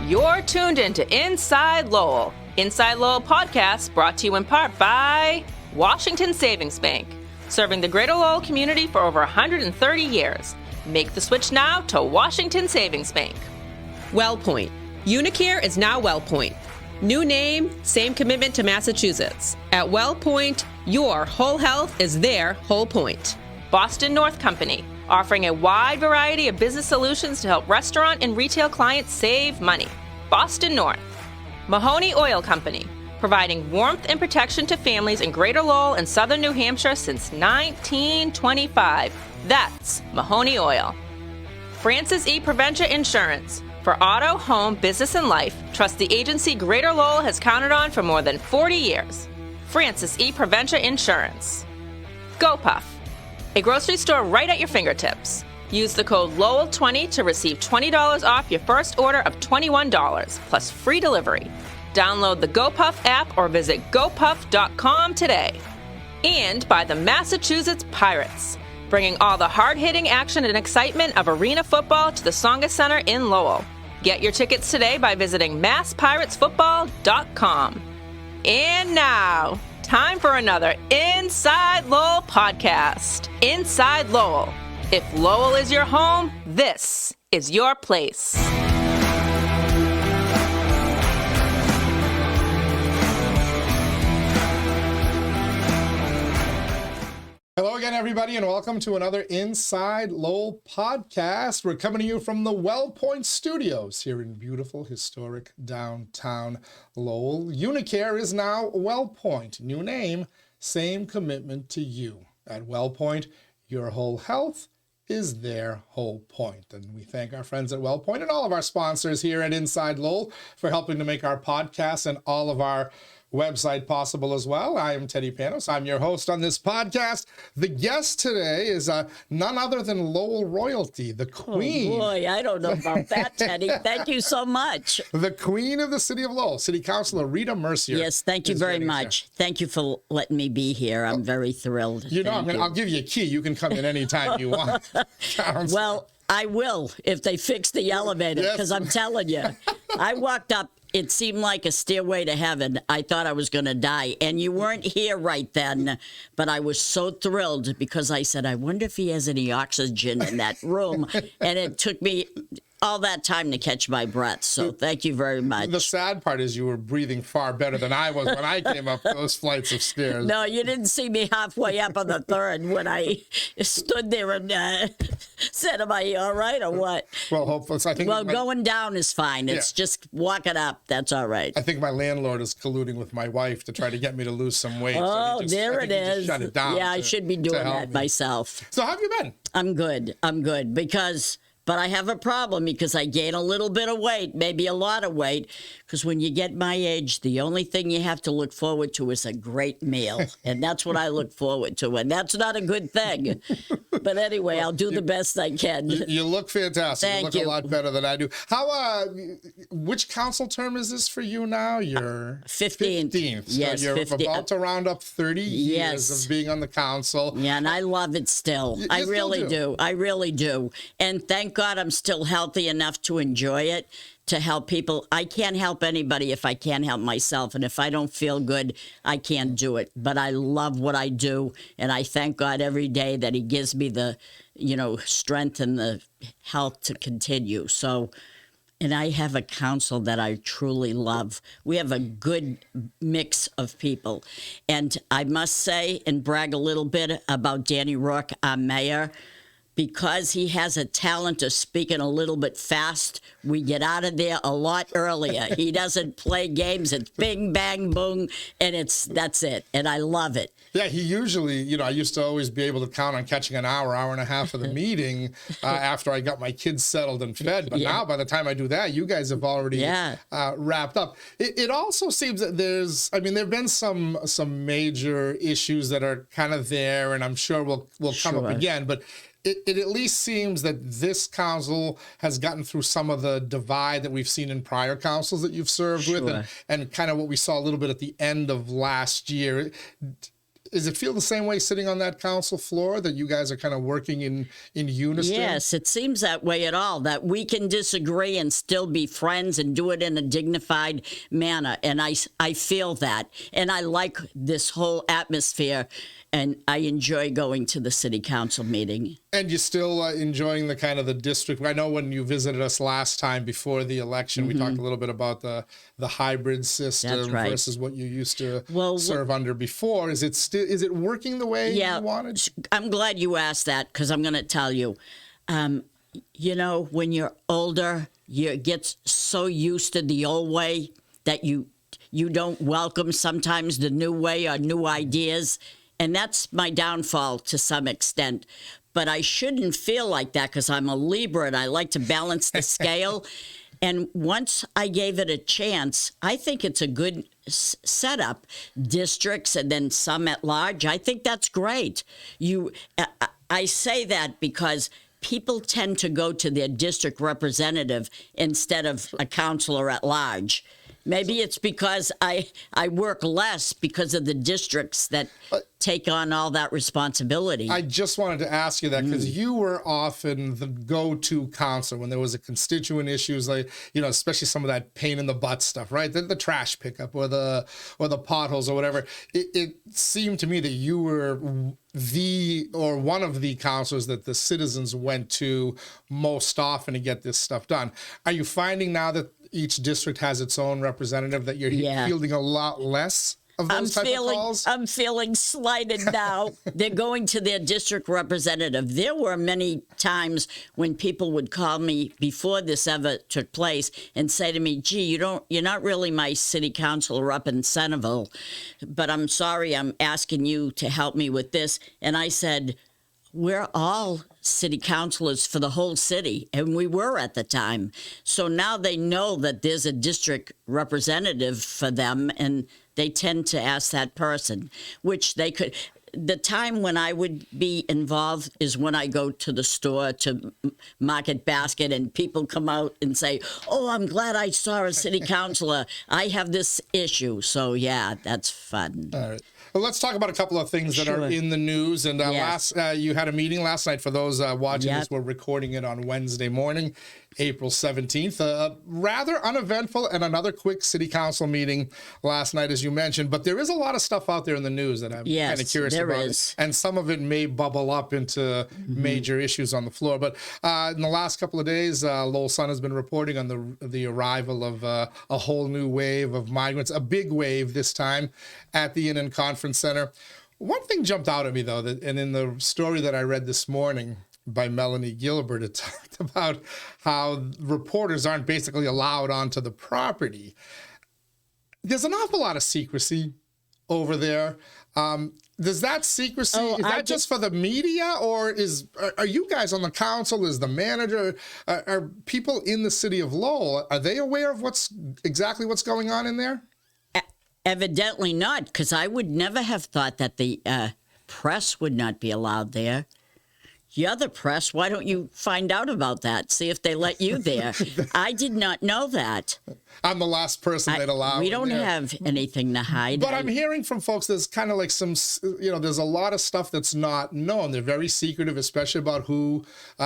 You're tuned into Inside Lowell. Inside Lowell podcast brought to you in part by Washington Savings Bank, serving the greater Lowell community for over 130 years. Make the switch now to Washington Savings Bank. WellPoint. Unicare is now WellPoint. New name, same commitment to Massachusetts. At WellPoint, your whole health is their whole point. Boston North Company, offering a wide variety of business solutions to help restaurant and retail clients save money. Boston North. Mahoney Oil Company, providing warmth and protection to families in Greater Lowell and Southern New Hampshire since 1925. That's Mahoney Oil. Francis E. Preventia Insurance. For auto, home, business, and life, trust the agency Greater Lowell has counted on for more than 40 years. Francis E. Preventia Insurance. GoPuff. A grocery store right at your fingertips. Use the code Lowell20 to receive $20 off your first order of $21, plus free delivery. Download the GoPuff app or visit gopuff.com today. And by the Massachusetts Pirates, bringing all the hard-hitting action and excitement of arena football to the Tsongas Center in Lowell. Get your tickets today by visiting masspirates.football.com. And now, time for another Inside Lowell podcast. Inside Lowell. If Lowell is your home, this is your place. Hello again, everybody, and welcome to another Inside Lowell podcast. We're coming to you from the WellPoint Studios here in beautiful, historic downtown Lowell. Unicare is now WellPoint. New name, same commitment to you. At WellPoint, your whole health is their whole point. And we thank our friends at WellPoint and all of our sponsors here at Inside Lowell for helping to make our podcast and all of our website possible as well. I am Teddy Panos. I'm your host on this podcast. The guest today is none other than Lowell royalty, the queen. Oh boy, I don't know about that, Teddy. Thank you so much. The queen of the city of Lowell, City Councilor Rita Mercier. Yes, thank you very much. Thank you for letting me be here. I'm very thrilled. You know, I'll give you a key. You can come in anytime you want. Well, I will if they fix the elevator, because I'm telling you, I walked up. It seemed like a stairway to heaven. I thought I was going to die. And you weren't here right then, but I was so thrilled because I said, I wonder if he has any oxygen in that room. And it took me all that time to catch my breath. So thank you very much. The sad part is you were breathing far better than I was when I came up those flights of stairs. No, you didn't see me halfway up on the third when I stood there and said, am I all right or what? Well, hopefully. I think going down is fine. It's just walking up. That's all right. I think my landlord is colluding with my wife to try to get me to lose some weight. Oh, so there it is. Shut it down. Yeah, I should be doing that myself. So how have you been? I'm good. But I have a problem because I gain a little bit of weight, maybe a lot of weight, because when you get my age, the only thing you have to look forward to is a great meal. And that's what I look forward to. And that's not a good thing. But anyway, I'll do the best I can. You look fantastic. Thank you you. Look a lot better than I do. Which council term is this for you now? Your 15th. Yes, so you're 15th. about to round up 30 years of being on the council. Yeah, and I love it still. I really do. I really do. And thank God I'm still healthy enough to enjoy it, to help people. I can't help anybody if I can't help myself. And if I don't feel good, I can't do it. But I love what I do. And I thank God every day that he gives me the, strength and the health to continue. So, and I have a council that I truly love. We have a good mix of people. And I must say and brag a little bit about Danny Rourke, our mayor. Because he has a talent of speaking a little bit fast, we get out of there a lot earlier. He doesn't play games. It's bing, bang, boom, and that's it. And I love it. Yeah, he usually, I used to always be able to count on catching an hour and a half of the meeting after I got my kids settled and fed. But now, by the time I do that, you guys have already wrapped up. It also seems that there have been some major issues that are kind of there, and I'm sure will come up again. But it at least seems that this council has gotten through some of the divide that we've seen in prior councils that you've served with, and kind of what we saw a little bit at the end of last year. Is it feel the same way sitting on that council floor, that you guys are kind of working in unison? Yes, it seems that way at all, that we can disagree and still be friends and do it in a dignified manner. And I feel that. And I like this whole atmosphere, and I enjoy going to the city council meeting. And you're still enjoying the kind of the district. I know when you visited us last time before the election, we talked a little bit about the hybrid system. That's right. Versus what you used to serve under before. Is it working the way you wanted? I'm glad you asked that, because I'm going to tell you. You know, when you're older, you get so used to the old way that you don't welcome sometimes the new way or new ideas. And that's my downfall to some extent. But I shouldn't feel like that, because I'm a Libra and I like to balance the scale. And once I gave it a chance, I think it's a good setup. Districts and then some at large. I think that's great. I say that because people tend to go to their district representative instead of a councilor at large. Maybe it's because I work less because of the districts that take on all that responsibility. I just wanted to ask you that, because you were often the go-to counselor when there was a constituent issues, like, you know, especially some of that pain in the butt stuff, right? The trash pickup or the potholes or whatever. It seemed to me that you were one of the counselors that the citizens went to most often to get this stuff done. Are you finding now that each district has its own representative, that you're fielding a lot less of those type of calls? I'm feeling slighted now. They're going to their district representative. There were many times when people would call me before this ever took place and say to me, "Gee, you're not really my city councilor up in Centerville, but I'm sorry, I'm asking you to help me with this." And I said, "We're all city councilors for the whole city," and we were at the time. So now they know that there's a district representative for them, and they tend to ask that person, which they could. The time when I would be involved is when I go to the store to Market Basket and people come out and say, "Oh, I'm glad I saw a city councilor. I have this issue." So, yeah, that's fun. All right. Well, let's talk about a couple of things that are in the news. And you had a meeting last night. For those watching this, we're recording it on Wednesday morning, April 17th. Rather uneventful and another quick city council meeting last night, as you mentioned. But there is a lot of stuff out there in the news that I'm kind of curious about. Is. And some of it may bubble up into major issues on the floor. But in the last couple of days, Lowell Sun has been reporting on the arrival of a whole new wave of migrants, a big wave this time at the Inn and Conference Center. One thing jumped out at me, though, and in the story that I read this morning by Melanie Gilbert, it talked about how reporters aren't basically allowed onto the property. There's an awful lot of secrecy over there. Does that secrecy, is that just for the media, or are you guys on the council, is the manager, are people in the city of Lowell, are they aware of exactly what's going on in there? Evidently not, because I would never have thought that the press would not be allowed there. You're the press. Why don't you find out about that? See if they let you there. I did not know that. I'm the last person they'd allow. We don't have anything to hide. But I'm hearing from folks there's kind of like there's a lot of stuff that's not known. They're very secretive, especially about who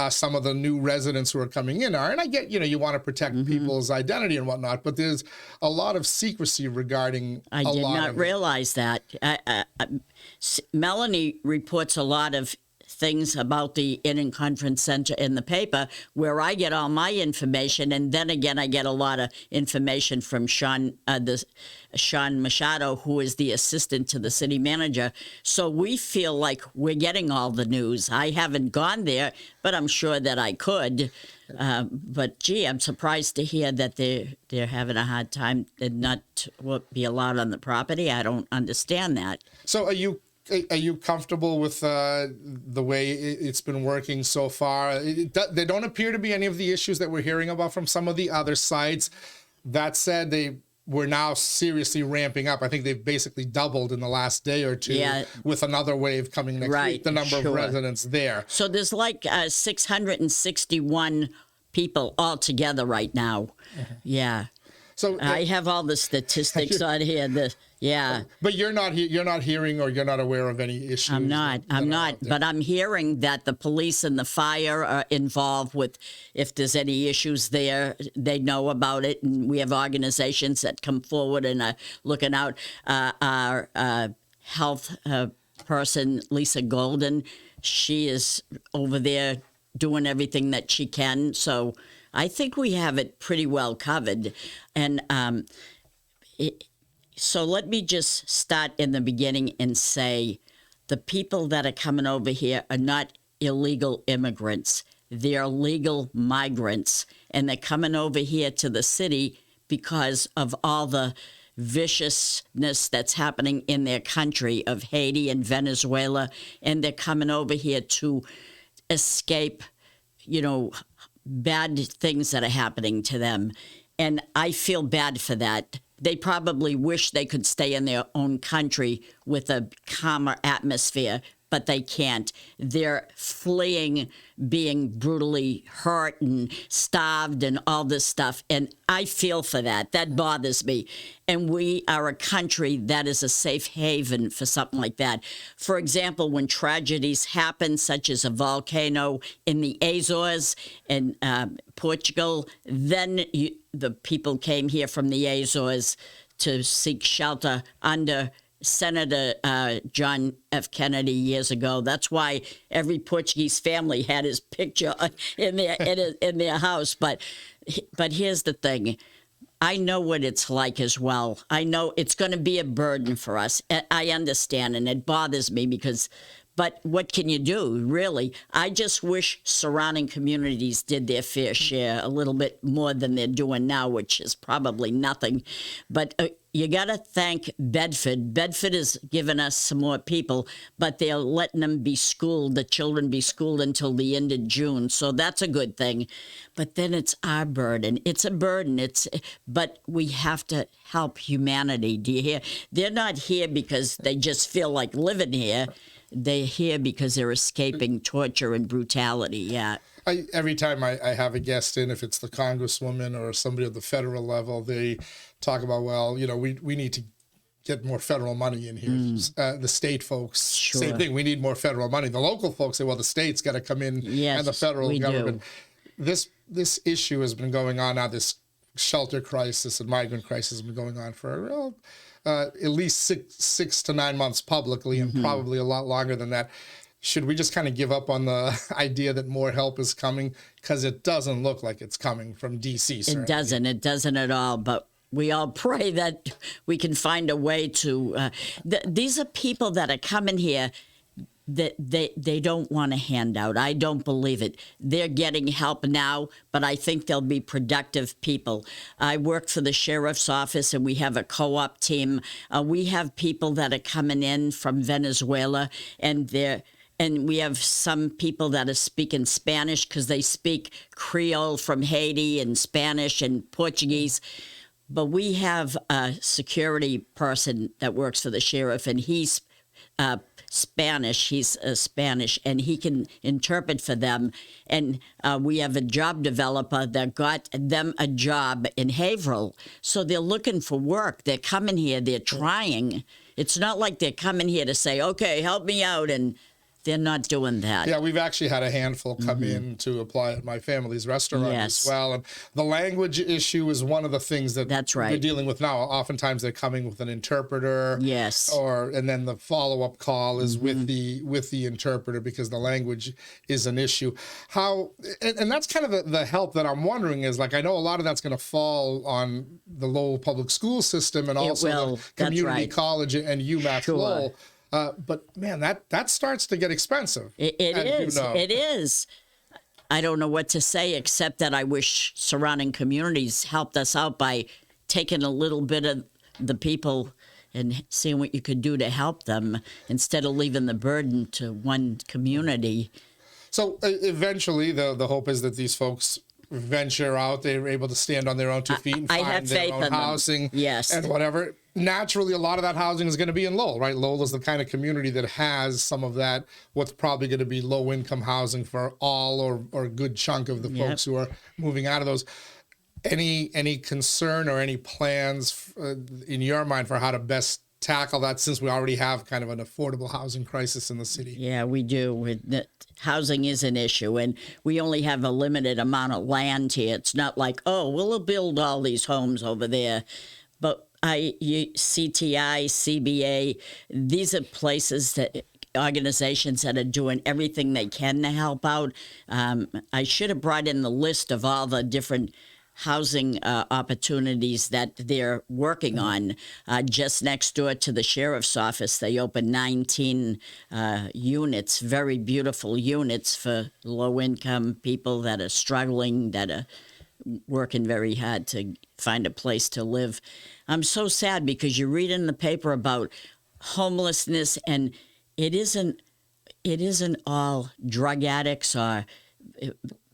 some of the new residents who are coming in are. And I get, you want to protect people's identity and whatnot, but there's a lot of secrecy regarding I did not realize that. Melanie reports a lot of things about the Inn and Conference Center in the paper, where I get all my information, and then again I get a lot of information from Sean Machado, who is the assistant to the city manager. So we feel like we're getting all the news. I haven't gone there, but I'm sure that I could. But gee, I'm surprised to hear that they're having a hard time and not be allowed on the property. I don't understand that. So are you comfortable with the way it's been working so far? There don't appear to be any of the issues that we're hearing about from some of the other sites. That said, we're now seriously ramping up. I think they've basically doubled in the last day or two, with another wave coming next week, the number of residents there. So there's like 661 people altogether right now. Yeah. So I have all the statistics on here. Yeah. But you're not hearing, or you're not aware of any issues. I'm not, but I'm hearing that the police and the fire are involved with, if there's any issues there, they know about it. And we have organizations that come forward and are looking out. Our health person, Lisa Golden, she is over there doing everything that she can. So I think we have it pretty well covered. And so let me just start in the beginning and say the people that are coming over here are not illegal immigrants. They're legal migrants, and they're coming over here to the city because of all the viciousness that's happening in their country of Haiti and Venezuela, and they're coming over here to escape, bad things that are happening to them. And I feel bad for that. They probably wish they could stay in their own country with a calmer atmosphere, but they can't. They're fleeing being brutally hurt and starved and all this stuff. And I feel for that. That bothers me. And we are a country that is a safe haven for something like that. For example, when tragedies happen, such as a volcano in the Azores and Portugal, then the people came here from the Azores to seek shelter under Senator John F. Kennedy years ago. That's why every Portuguese family had his picture in their house. But here's the thing. I know what it's like as well. I know it's going to be a burden for us. I understand, and it bothers me but what can you do, really? I just wish surrounding communities did their fair share a little bit more than they're doing now, which is probably nothing. But you got to thank Bedford. Bedford has given us some more people, but they're letting them be schooled, the children be schooled until the end of June. So that's a good thing. But then it's our burden. It's a burden. But we have to help humanity. Do you hear? They're not here because they just feel like living here. They're here because they're escaping torture and brutality. Yeah. Every time I have a guest in, if it's the congresswoman or somebody at the federal level, they talk about, well, we need to get more federal money in here. The state folks, same thing. We need more federal money. The local folks say, well, the state's got to come in, and the federal government. This issue has been going on now. This shelter crisis and migrant crisis has been going on for at least six to 9 months publicly, and probably a lot longer than that. Should we just kind of give up on the idea that more help is coming? Because it doesn't look like it's coming from D.C. Certainly. It doesn't at all. But we all pray that we can find a way to. These are people that are coming here that they don't want a handout. I don't believe it. They're getting help now, but I think they'll be productive people. I work for the sheriff's office, and we have a co-op team. We have people that are coming in from Venezuela, and we have some people that are speaking Spanish because they speak Creole from Haiti and Spanish and Portuguese. But we have a security person that works for the sheriff, and he's Spanish. He's Spanish, and he can interpret for them. And we have a job developer that got them a job in Haverhill. So they're looking for work. They're coming here. They're trying. It's not like they're coming here to say, okay, help me out, and they're not doing that. Yeah, we've actually had a handful come in to apply at my family's restaurant as well. And the language issue is one of the things that we're dealing with now. Oftentimes they're coming with an interpreter. Yes. And then the follow-up call is with the interpreter because the language is an issue. And that's kind of the help that I'm wondering is, like, I know a lot of that's going to fall on the Lowell public school system and also the community college and UMass Lowell. But man, that starts to get expensive. It is. It is. I don't know what to say except that I wish surrounding communities helped us out by taking a little bit of the people and seeing what you could do to help them instead of leaving the burden to one community. So eventually, the hope is that these folks venture out. They're able to stand on their own 2 feet and find their own housing and whatever. Naturally, a lot of that housing is going to be in Lowell, right? Lowell is the kind of community that has some of that, what's probably going to be low-income housing for all or a good chunk of the folks who are moving out of those. Any concern or any plans in your mind for how to best tackle that, since we already have kind of an affordable housing crisis in the city? Yeah, we do. Housing is an issue, and we only have a limited amount of land here. It's not like, oh, we'll build all these homes over there. But CTI, CBA, these are places that organizations that are doing everything they can to help out. I should have brought in the list of all the different housing opportunities that they're working on. Just next door to the sheriff's office, they opened 19 units, very beautiful units for low-income people that are struggling, that are working very hard to find a place to live. I'm so sad because you read in the paper about homelessness, and it isn't all drug addicts or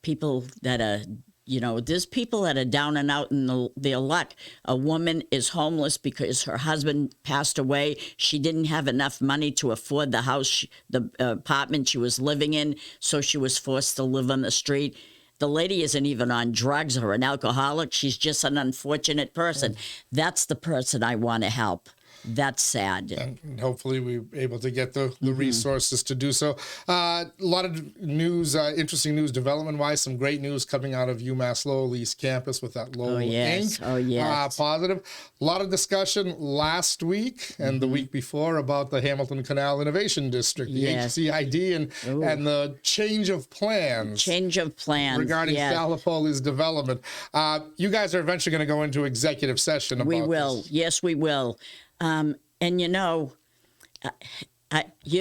people that are, there's people that are down and out in their luck. A woman is homeless because her husband passed away. She didn't have enough money to afford the house, the apartment she was living in, so she was forced to live on the street. The lady isn't even on drugs or an alcoholic. She's just an unfortunate person. That's the person I want to help. That's sad. And hopefully we're able to get the resources to do so. A lot of news, interesting news development-wise, some great news coming out of UMass Lowell East Campus with that Lowell Inc. Oh, yes. Positive. A lot of discussion last week and the week before about the Hamilton Canal Innovation District, the HCID, and the change of plans. Regarding Salapoli's development. You guys are eventually going to go into executive session about this. We will. Yes, we will. And you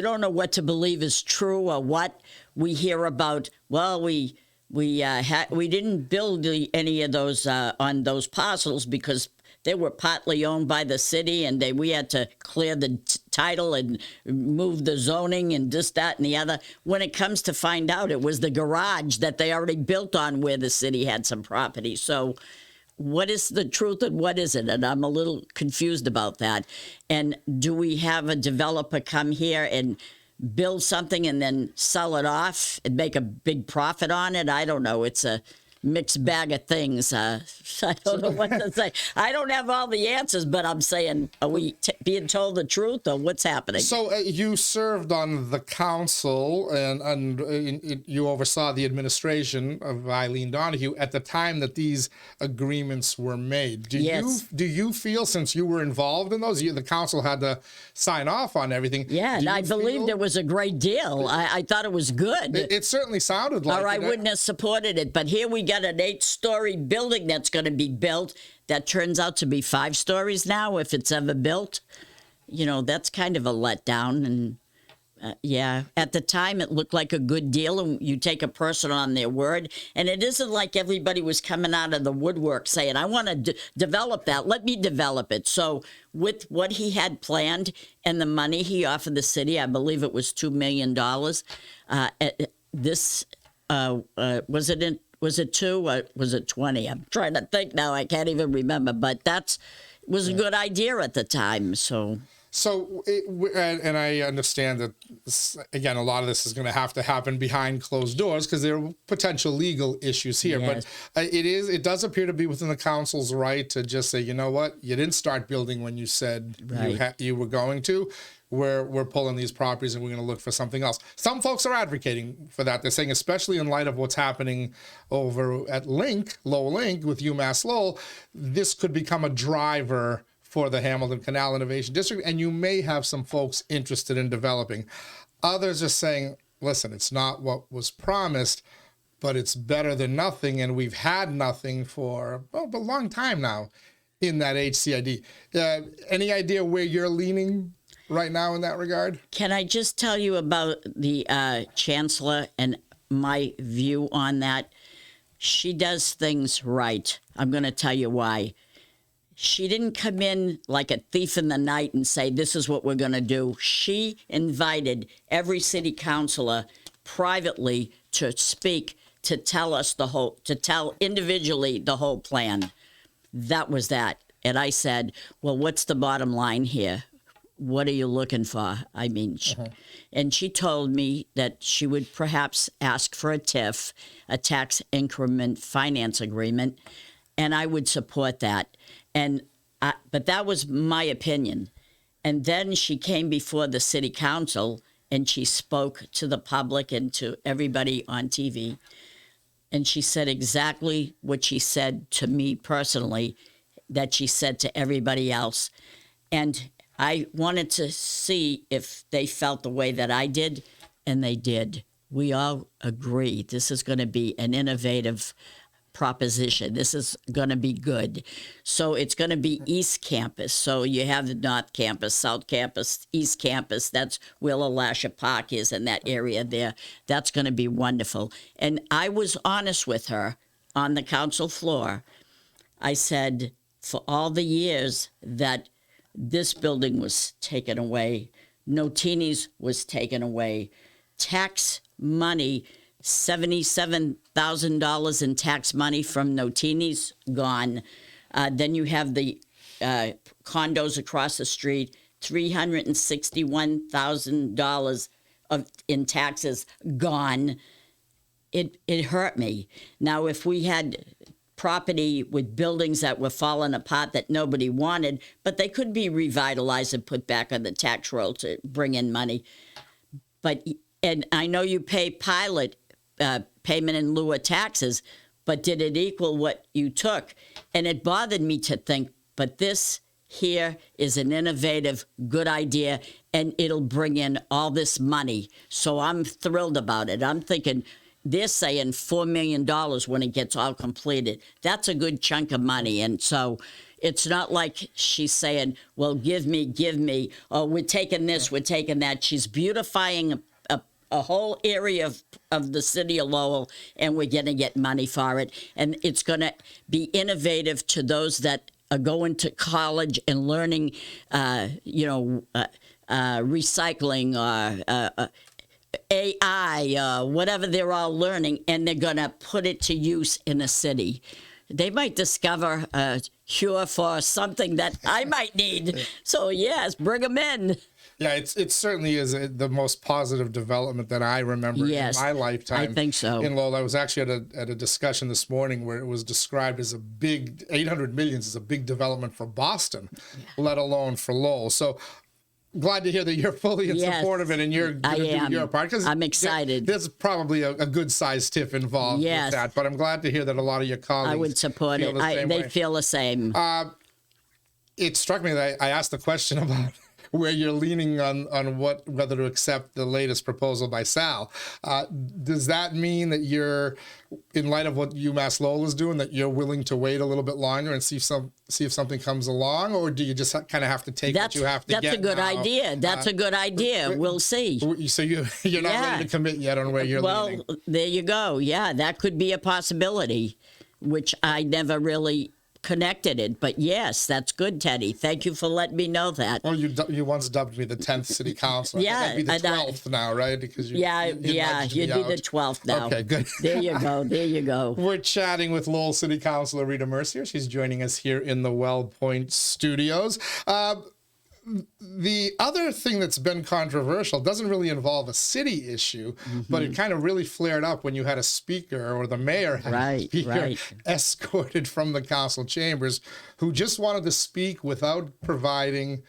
don't know what to believe is true or what. We hear about, well, we didn't build any of those on those parcels because they were partly owned by the city, and we had to clear the title and move the zoning and this, that, and the other. When it comes to find out, it was the garage that they already built on where the city had some property. So what is the truth and what isn't? And I'm a little confused about that. And do we have a developer come here and build something and then sell it off and make a big profit on it? I don't know. It's a mixed bag of things. I don't know what to say. I don't have all the answers, but I'm saying, are we being told the truth or what's happening? So you served on the council and you oversaw the administration of Eileen Donahue at the time that these agreements were made. Do you feel, since you were involved in those, the council had to sign off on everything? Yeah, and I believed it was a great deal. I thought it was good. It certainly sounded like it. Or I wouldn't have supported it. But here we got an 8-story building that's going to be built that turns out to be 5 stories now, if it's ever built. That's kind of a letdown. And at the time it looked like a good deal, and you take a person on their word. And it isn't like everybody was coming out of the woodwork saying, I want to develop that. Let me develop it. So with what he had planned and the money he offered the city, I believe it was $2 million. Was it 2 or was it 20? I'm trying to think now. I can't even remember. But that was a good idea at the time. So and I understand that, again, a lot of this is going to have to happen behind closed doors because there are potential legal issues here. Yes. But it does appear to be within the council's right to just say, you know what, you didn't start building when you said you were going to. We're pulling these properties and we're going to look for something else. Some folks are advocating for that. They're saying, especially in light of what's happening over at Lowell Link with UMass Lowell, this could become a driver for the Hamilton Canal Innovation District, and you may have some folks interested in developing. Others are saying, listen, it's not what was promised, but it's better than nothing, and we've had nothing for a long time now in that HCID. Any idea where you're leaning right now in that regard? Can I just tell you about the chancellor and my view on that? She does things right. I'm going to tell you why. She didn't come in like a thief in the night and say, this is what we're going to do. She invited every city councilor privately to speak, to tell us to tell individually the whole plan. That was that. And I said, well, what's the bottom line here? What are you looking for? I mean, and she told me that she would perhaps ask for a TIF, a tax increment finance agreement, and I would support that. But that was my opinion. And then she came before the city council and she spoke to the public and to everybody on TV. And she said exactly what she said to me personally, that she said to everybody else. And I wanted to see if they felt the way that I did, and they did. We all agree this is going to be an innovative proposition. This is going to be good. So it's going to be East Campus. So you have the North Campus, South Campus, East Campus. That's where LaLasha Park is in that area there. That's going to be wonderful. And I was honest with her on the council floor. I said, for all the years that this building was taken away, Notini's was taken away, tax money, $77,000 in tax money from Notini's gone. Then you have the condos across the street, $361,000 in taxes gone. It hurt me. Now, if we had property with buildings that were falling apart that nobody wanted, but they could be revitalized and put back on the tax roll to bring in money. And I know you pay pilot payment in lieu of taxes, but did it equal what you took? And it bothered me to think, but this here is an innovative, good idea, and it'll bring in all this money. So I'm thrilled about it. I'm thinking they're saying $4 million when it gets all completed. That's a good chunk of money. And so it's not like she's saying, well, give me, oh, we're taking this, we're taking that. She's beautifying a whole area of the city of Lowell, and we're going to get money for it. And it's going to be innovative to those that are going to college and learning, recycling, AI, whatever they're all learning, and they're going to put it to use in the city. They might discover a cure for something that I might need. So, yes, bring them in. Yeah, it certainly is the most positive development that I remember in my lifetime. I think so. In Lowell, I was actually at a discussion this morning where it was described as a big, 800 millions is a big development for Boston, let alone for Lowell. So glad to hear that you're fully in support of it and you're going to do your part. I'm excited. There's probably a good-sized TIF involved with that, but I'm glad to hear that a lot of your colleagues I would support it. They feel the same. It struck me that I asked the question about where you're leaning on whether to accept the latest proposal by Sal. Does that mean that you're, in light of what UMass Lowell is doing, that you're willing to wait a little bit longer and see if something comes along, or do you just kind of have to take what you have to get? That's a good idea. That's a good idea. We'll see. So you're not ready to commit yet on where you're leaning. Well, there you go. Yeah, that could be a possibility, which I never really connected it, but yes, that's good, Teddy. Thank you for letting me know that. Well, you once dubbed me the 10th city councilor. Yeah, I'd be the 12th now, right? Because you'd be the 12th now. Okay, good. There you go. We're chatting with Lowell City Councilor Rita Mercier. She's joining us here in the WellPoint studios. The other thing that's been controversial doesn't really involve a city issue, but it kind of really flared up when you had a speaker, or the mayor had a speaker escorted from the council chambers, who just wanted to speak without providing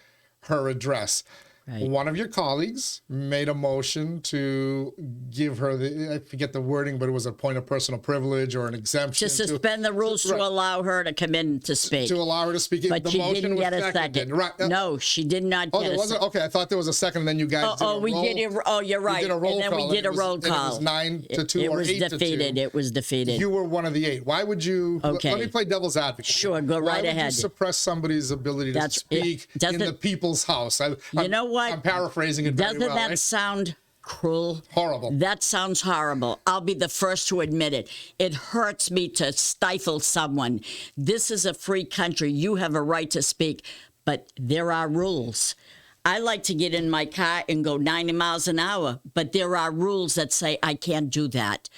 her address. Right. One of your colleagues made a motion to give her I forget the wording, but it was a point of personal privilege or an exemption. To suspend the rules to allow her to come in to speak. To allow her to speak. But she didn't get a second. Right. No, she did not get a second. Okay, I thought there was a second, and then you guys did a roll. You're right. We did a roll and then call, we did a roll call. It was 9-2 or 8-2. It was defeated. You were one of the 8. Why would you... Okay. Let me play devil's advocate. Sure, go right ahead. Why would you suppress somebody's ability to speak in the people's house? You know what? I'm paraphrasing. Doesn't that sound cruel? Horrible. That sounds horrible. I'll be the first to admit it. It hurts me to stifle someone. This is a free country. You have a right to speak, but there are rules. I like to get in my car and go 90 miles an hour, but there are rules that say I can't do that.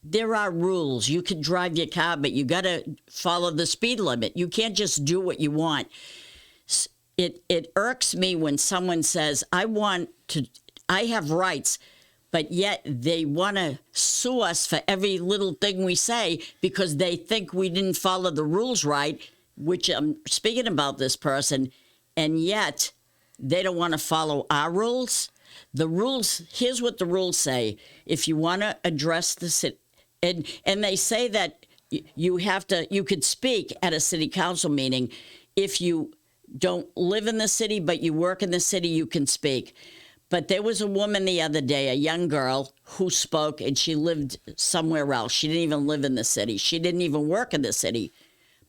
There are rules. You can drive your car, but you got to follow the speed limit. You can't just do what you want. It irks me when someone says, I have rights, but yet they want to sue us for every little thing we say because they think we didn't follow the rules right, which I'm speaking about this person, and yet they don't want to follow our rules. The rules, here's what the rules say. If you want to address the city, and they say that you could speak at a city council meeting if you don't live in the city, but you work in the city, you can speak. But there was a woman the other day, a young girl, who spoke, and she lived somewhere else. She didn't even live in the city. She didn't even work in the city.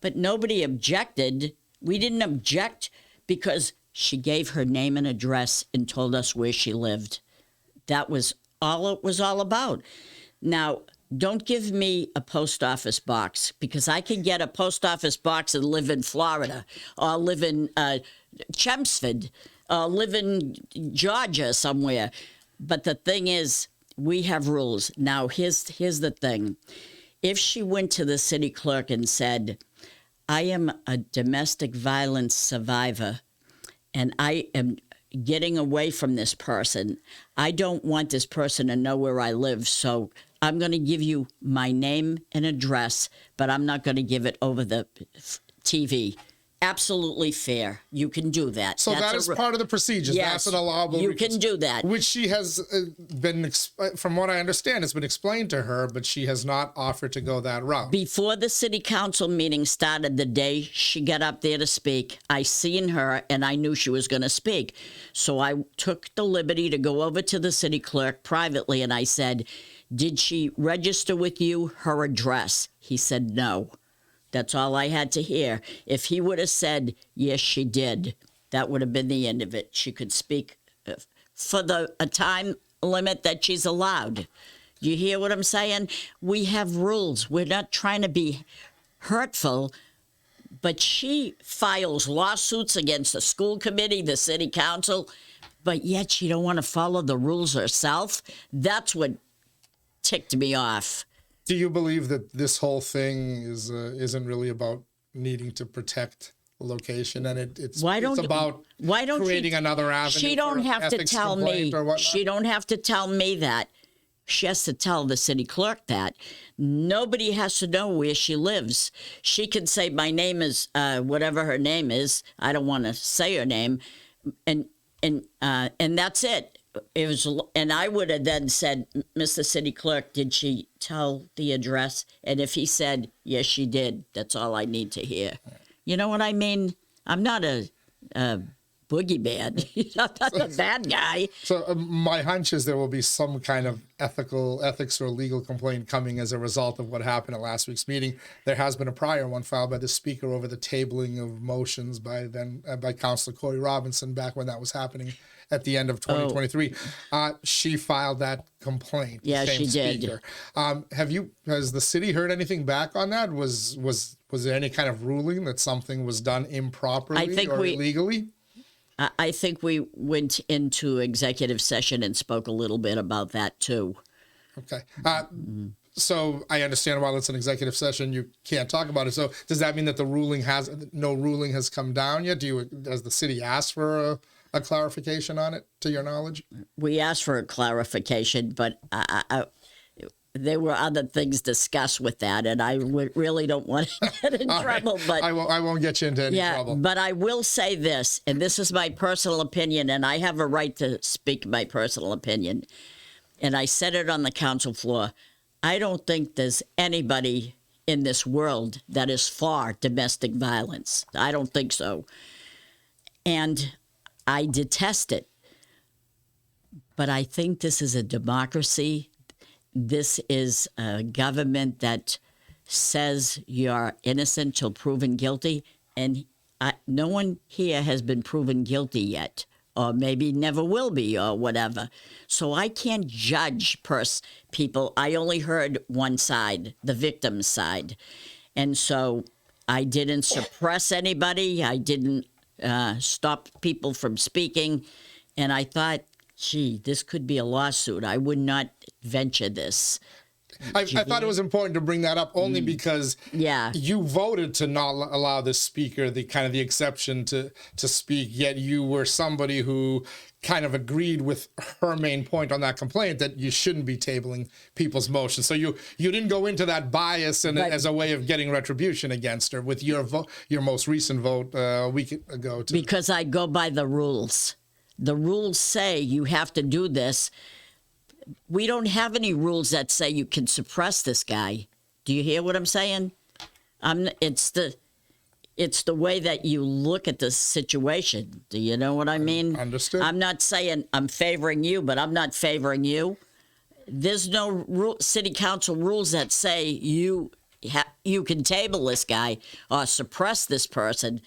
But nobody objected. We didn't object because she gave her name and address and told us where she lived. That was all it was all about. Now, don't give me a post office box, because I can get a post office box and live in Florida or live in 𝒊𝒐𝒏𝒕 live in Georgia somewhere. But the thing is, we have rules. Now, here's the thing. If she went to the city clerk and said, I am a domestic violence survivor and I am getting away from this person, I don't want this person to know where I live, so I'm going to give you my name and address, but I'm not going to give it over the TV. Absolutely fair. You can do that. So that is part of the procedures. Yes, that's an allowable. You can do that. Which she has been, from what I understand, it's been explained to her, but she has not offered to go that route. Before the city council meeting started, the day she got up there to speak, I seen her and I knew she was going to speak. So I took the liberty to go over to the city clerk privately and I said, did she register with you her address? He said no. That's all I had to hear. If he would have said, yes, she did, that would have been the end of it. She could speak for a time limit that she's allowed. You hear what I'm saying? We have rules. We're not trying to be hurtful, but she files lawsuits against the school committee, the city council, but yet she don't want to follow the rules herself. That's what ticked me off. Do you believe that this whole thing isn't really about needing to protect the location, and it's about creating another avenue? She don't have to tell me. She don't have to tell me that. She has to tell the city clerk that. Nobody has to know where she lives. She can say, my name is whatever her name is. I don't want to say her name, and that's it. It was, and I would have then said, Mr. City Clerk, did she tell the address? And if he said, yes, she did, that's all I need to hear. You know what I mean? I'm not a boogeyman. I'm not a bad guy. So my hunch is there will be some kind of ethics or legal complaint coming as a result of what happened at last week's meeting. There has been a prior one filed by the speaker over the tabling of motions by Councilor Corey Robinson back when that was happening at the end of 2023. She filed that complaint. Yeah, she did. Has the city heard anything back on that? Was there any kind of ruling that something was done improperly or illegally? I think we went into executive session and spoke a little bit about that too. Okay. So I understand while it's an executive session, you can't talk about it. So does that mean that no ruling has come down yet? Does the city ask for a clarification on it, to your knowledge? We asked for a clarification, but there were other things discussed with that, and I really don't want to get in trouble. Right. But I won't get you into any trouble. But I will say this, and this is my personal opinion, and I have a right to speak my personal opinion. And I said it on the council floor. I don't think there's anybody in this world that is for domestic violence. I don't think so. And I detest it. But I think this is a democracy. This is a government that says you're innocent till proven guilty. And no one here has been proven guilty yet, or maybe never will be, or whatever. So I can't judge people. I only heard one side, the victim's side. And so I didn't suppress anybody. I didn't stop people from speaking. And I thought, gee, this could be a lawsuit. I would not venture this. I thought it was important to bring that up only because you voted to not allow the speaker the kind of the exception to speak, yet you were somebody who kind of agreed with her main point on that complaint that you shouldn't be tabling people's motions. So you didn't go into that bias and as a way of getting retribution against her with your vote, your most recent vote a week ago. Because I go by the rules. The rules say you have to do this. We don't have any rules that say you can suppress this guy. Do you hear what I'm saying? It's the way that you look at the situation. Do you know what I mean? Understood. I'm not saying I'm favoring you, but I'm not favoring you. There's no city council rules that say you can table this guy or suppress this person.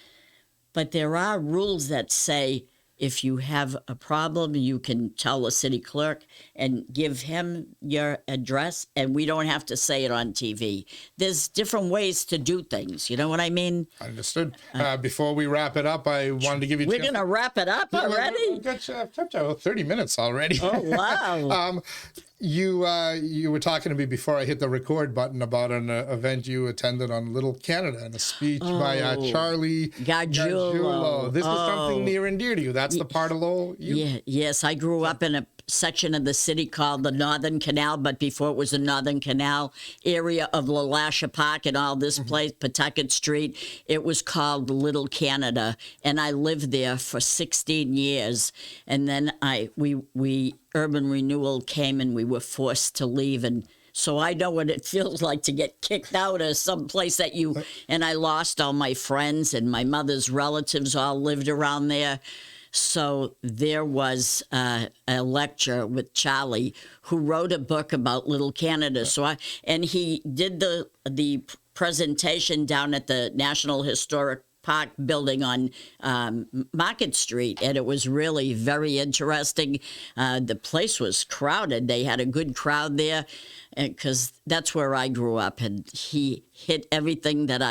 But there are rules that say if you have a problem, you can tell the city clerk and give him your address, and we don't have to say it on TV. There's different ways to do things. You know what I mean? Understood. Before we wrap it up, I wanted to give you... We're going to wrap it up already? I've kept you 30 minutes already. Oh, wow. You were talking to me before I hit the record button about an event you attended on Little Canada and a speech by Charlie Gargiulo. This was something near and dear to you. That's the part of Lowell. Yes, I grew up in a section of the city called the Northern Canal, but before it was the Northern Canal area of LaLasha Park and all this place, Pawtucket Street, it was called Little Canada, and I lived there for 16 years. And then we urban renewal came and we were forced to leave, and so I know what it feels like to get kicked out of some place that and I lost all my friends, and my mother's relatives all lived around there. So there was a lecture with Charlie, who wrote a book about Little Canada. And he did the presentation down at the National Historic Park building on Market Street, and it was really very interesting. The place was crowded. They had a good crowd there, because that's where I grew up, and he hit everything that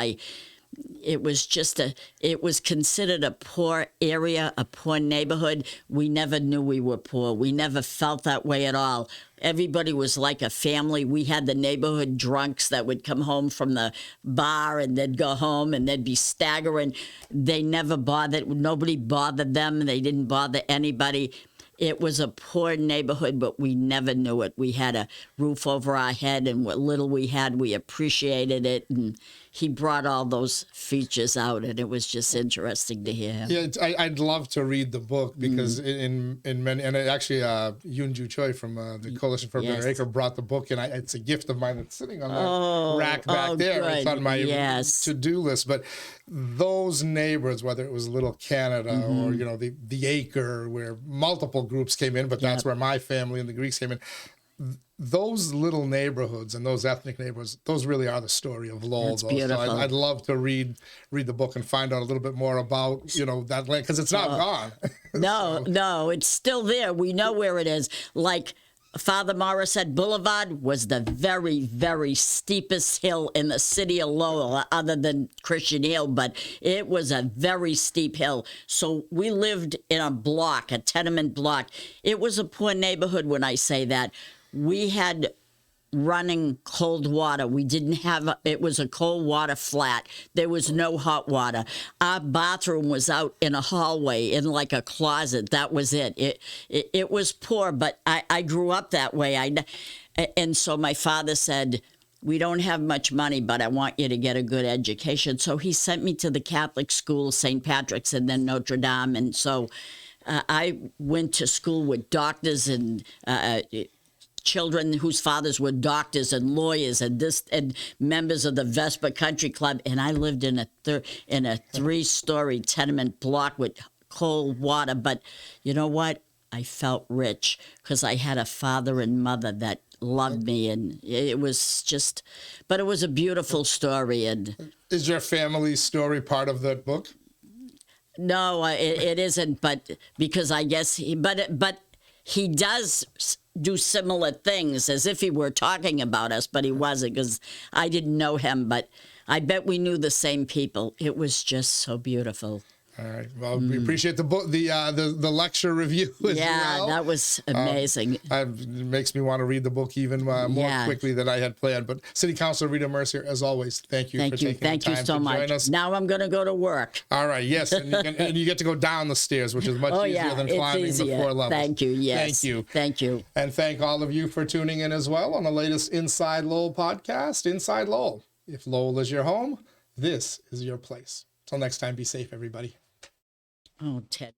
it was considered a poor area, a poor neighborhood. We never knew we were poor. We never felt that way at all. Everybody was like a family. We had the neighborhood drunks that would come home from the bar and they'd go home and they'd be staggering. They never bothered. Nobody bothered them. They didn't bother anybody. It was a poor neighborhood, but we never knew it. We had a roof over our head, and what little we had, we appreciated it. And he brought all those features out, and it was just interesting to hear him. Yeah, I'd love to read the book, because in many, and actually Yoon Joo Choi from the Coalition for a Better Acre brought the book, and it's a gift of mine that's sitting on the rack back there. Good. It's on my to-do list. But those neighbors, whether it was Little Canada or the Acre, where multiple groups came in, but that's where my family and the Greeks came in. Those little neighborhoods and those ethnic neighborhoods, those really are the story of Lowell. That's beautiful. So I'd love to read the book and find out a little bit more about that land, because it's not gone. No, it's still there. We know where it is. Like Father Morris said, Boulevard was the very, very steepest hill in the city of Lowell, other than Christian Hill, but it was a very steep hill. So we lived in a tenement block. It was a poor neighborhood when I say that. We had running cold water. We didn't have, it was a cold water flat. There was no hot water. Our bathroom was out in a hallway in like a closet. That was it. It was poor, but I grew up that way. And so my father said, we don't have much money, but I want you to get a good education. So he sent me to the Catholic school, St. Patrick's, and then Notre Dame. And so I went to school with doctors and children whose fathers were doctors and lawyers and members of the Vespa Country Club, and I lived in a 3-story tenement block with cold water. But you know what? I felt rich because I had a father and mother that loved me, and it was but it was a beautiful story. And is your family story part of that book? No, it isn't. But because I guess but he does do similar things as if he were talking about us, but he wasn't, because I didn't know him, but I bet we knew the same people. It was just so beautiful. All right. Well, we appreciate the book, the lecture review as well. That was amazing. It makes me want to read the book even more quickly than I had planned. But City Councilor Rita Mercier, as always, thank you for taking the time Thank you so to much. join us. Now I'm going to go to work. All right. Yes, and you get to go down the stairs, which is much easier than climbing the 4 levels. Thank you. Yes. Thank you. Thank you. And thank all of you for tuning in as well on the latest Inside Lowell podcast, Inside Lowell. If Lowell is your home, this is your place. Till next time, be safe, everybody. Oh, Ted.